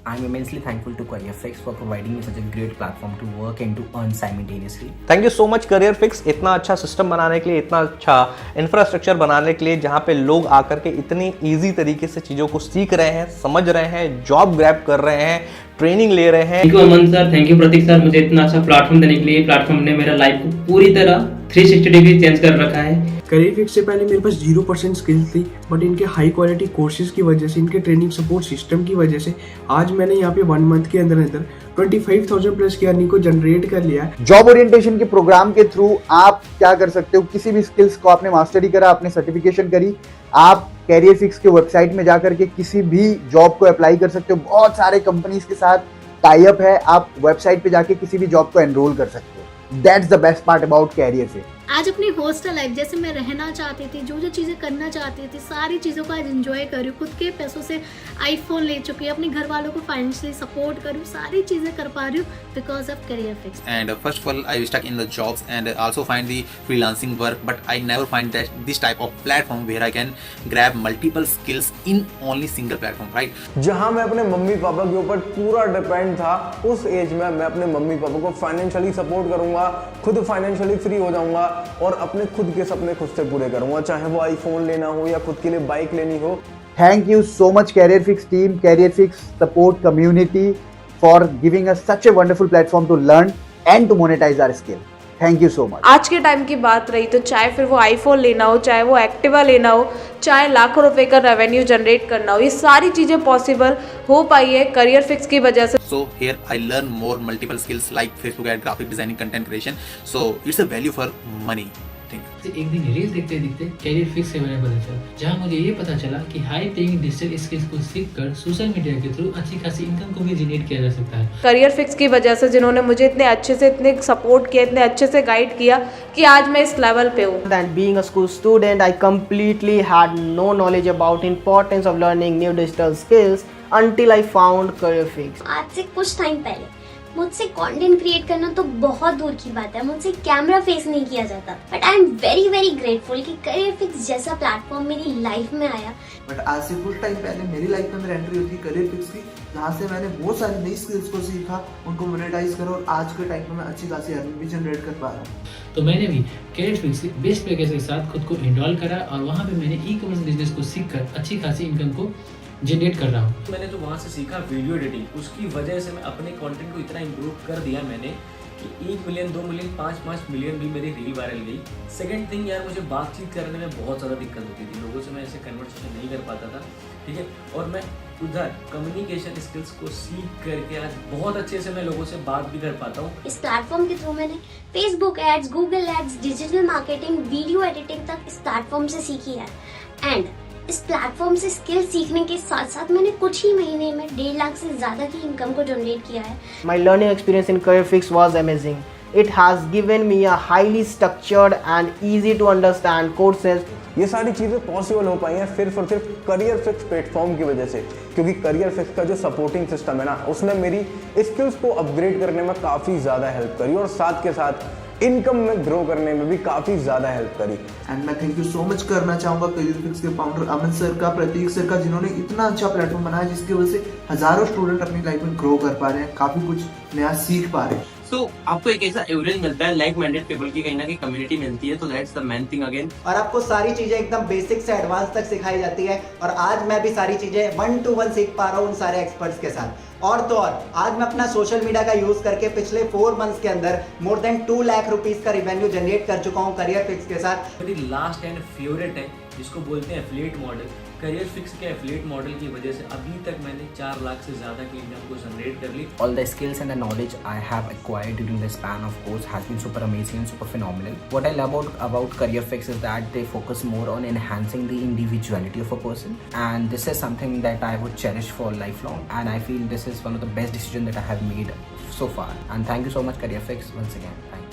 I'm immensely thankful to CareerFix for providing me such a great platform to work and to earn simultaneously. Thank you so much CareerFix इतना अच्छा system बनाने के लिए, इतना अच्छा infrastructure बनाने के लिए, जहाँ पे लोग आकर के इतनी ईजी तरीके से चीज़ों को सीख रहे हैं, समझ रहे हैं, जॉब ग्रैब कर रहे हैं, ट्रेनिंग ले रहे हैं। Thank you Aman sir, thank you Prateek sir, मुझे इतना अच्छा प्लेटफॉर्म देने के लिए। प्लेटफॉर्म ने मेरा लाइफ को पूरी तरह 360 डिग्री चेंज कर रखा है। CareerFix से पहले मेरे पास 0% स्किल्स थी, बट इनके हाई क्वालिटी कोर्सेज की वजह से, इनके ट्रेनिंग सपोर्ट सिस्टम की वजह से आज मैंने यहाँ पे 1 मंथ के अंदर 25,000 प्लस की अर्निंग को जनरेट कर लिया है। जॉब ओरिएंटेशन के प्रोग्राम के थ्रू आप क्या कर सकते हो, किसी भी स्किल्स को आपने मास्टरी करा, आपने सर्टिफिकेशन करी, आप CareerFix के वेबसाइट में जाकर के किसी भी जॉब को अप्लाई कर सकते हो। बहुत सारे कंपनीज के साथ टाई अप है, आप वेबसाइट पे जाके किसी भी जॉब को एनरोल कर सकते हो। That's the best part about CareerFix। आज अपनी हॉस्टल लाइफ जैसे मैं रहना चाहती थी, जो जो चीज़ें करना चाहती थी, सारी चीज़ों को आज एंजॉय कर रही हूँ। खुद के पैसों से आईफोन ले चुकी हूँ, अपने घर वालों को फाइनेंशियली सपोर्ट कर रही हूँ, सारी चीज़ें कर पा रही हूँ because of CareerFix। And first of all, I was stuck in the jobs and also find the freelancing work, but I never find that this type of platform where I can grab multiple skills in only single platform, right? जहाँ मैं अपने mummy papa के ऊपर पूरा depend था, उस as में मैं अपने मम्मी पापा को फाइनेंशियली सपोर्ट करूंगा, खुद फाइनेंशियली फ्री हो जाऊंगा और अपने खुद के सपने खुद से पूरे करूंगा, चाहे वो आईफोन लेना हो या खुद के लिए बाइक लेनी हो। Thank you so much CareerFix team, CareerFix support community for giving us such a wonderful platform to learn and to monetize our skill. Thank you so much. आज के टाइम की बात रही तो चाहे फिर वो आईफोन लेना हो, चाहे वो एक्टिवा लेना हो, चाहे लाखों रुपए का रेवेन्यू जनरेट करना हो, ये सारी चीज़ें पॉसिबल हो पाई है CareerFix की वजह से। So here I learn more multiple skills like Facebook ad, graphic designing, content creation. So it's a value for money thing. एक दिन रील देखते देखते CareerFix से मैंने पता चला, जहाँ मुझे ये पता चला कि हाई पेइंग डिजिटल स्किल्स को सीखकर सोशल मीडिया के थ्रू अच्छी खासी इनकम को भी जनरेट किया जा सकता है। CareerFix की वजह से जिन्होंने मुझे इतने अच्छे से, इतने सपोर्ट किया, इतने अच्छे से गाइड किया कि आज मैं इस लेवल पे हूँ। Than being a school student, I completely had no knowledge about importance of learning new digital skills until I found CareerFix. आज से कुछ टाइम पहले मुझसे कंटेंट क्रिएट करना तो बहुत दूर की बात है, मुझसे कैमरा फेस नहीं किया जाता, but I am very very grateful कि CareerFix जैसा प्लेटफॉर्म मेरी लाइफ में आया। बट आज से कुछ टाइम पहले मेरी लाइफ में मेरी एंट्री हुई थी CareerFix की, जहाँ से मैंने बहुत सारी नई स्किल्स को सीखा, उनको मोनेटाइज करा और आज के टाइम में मैं अच्छी खासी अर्निंग भी जनरेट कर पा रहा हूँ। तो मैंने भी CareerFix के बेस्ट पैकेज के साथ खुद को इनरोल करा और वहाँ पे मैंने ई-कॉमर्स बिजनेस को सीखकर अच्छी खासी इनकम को जनरेट कर रहा हूँ। मैंने जो वहाँ से सीखा वीडियो एडिटिंग, उसकी वजह से मैं अपने कंटेंट को इतना इम्प्रूव कर दिया मैंने कि 1 मिलियन, 2 मिलियन, 5 मिलियन भी मेरी रील वायरल गई। सेकंड थिंग यार, मुझे बातचीत करने में बहुत ज़्यादा दिक्कत होती थी, लोगों से मैं ऐसे कन्वर्सेशन नहीं कर पाता था, ठीक है। और मैं उधर कम्युनिकेशन स्किल्स को सीख करके आज बहुत अच्छे से मैं लोगों से बात भी कर पाता हूँ। इस प्लेटफॉर्म के थ्रू मैंने Facebook ads, Google ads, digital marketing, video editing तक इस प्लेटफॉर्म से सीखी है। एंड इस प्लेटफॉर्म से स्किल सीखने के साथ साथ मैंने कुछ ही महीने में 1.5 लाख से ज़्यादा की इनकम को जनरेट किया है। My learning experience in CareerFix was amazing. It has given me a highly structured and easy to understand courses. ये सारी चीज़ें पॉसिबल हो पाई हैं सिर्फ और सिर्फ CareerFix प्लेटफॉर्म की वजह से, क्योंकि CareerFix का जो सपोर्टिंग सिस्टम है ना, उसने मेरी स्किल्स को अपग्रेड करने में काफ़ी ज़्यादा हेल्प करी और साथ के साथ इनकम में ग्रो करने में भी काफ़ी ज़्यादा हेल्प करी। एंड मैं थैंक यू सो मच करना चाहूँगा CareerFix के फाउंडर अमन सर का, प्रतीक सर का, जिन्होंने इतना अच्छा प्लेटफॉर्म बनाया जिसकी वजह से हज़ारों स्टूडेंट अपनी लाइफ में ग्रो कर पा रहे हैं, काफ़ी कुछ नया सीख पा रहे हैं। So, आपको एक ऐसा एवरेज मिलता है, लाइक माइंडेड पीपल की कहीं ना कहीं कम्युनिटी मिलती है, तो that's the main thing again. और आपको सारी चीज़ें एकदम बेसिक से एडवांस तक सिखाई जाती है और आज मैं भी सारी चीज़ें 1 to 1 सीख पा रहा हूँ उन सारे एक्सपर्ट्स के साथ। और तो और आज मैं अपना सोशल मीडिया का यूज़ करके पिछले 4 मंथ्स के अंदर मोर देन 2 लाख रुपीज़ का रिवेन्यू जनरेट कर चुका हूँ CareerFix के साथ। मेरी लास्ट एंड फेवरेट है, जिसको बोलते हैं एफिलिएट मॉडल। CareerFix के एफिलिएट मॉडल की वजह से अभी तक मैंने 4 लाख से ज़्यादा की इनकम को जनरेट कर ली। All the skills and the knowledge I have acquired during the span of course has been super amazing and super phenomenal. What I love about CareerFix is that they focus more on enhancing the individuality of a person, and this is something that I would cherish for lifelong, and I feel this is one of the best decisions that I have made so far. And thank you so much CareerFix once again. Thank you.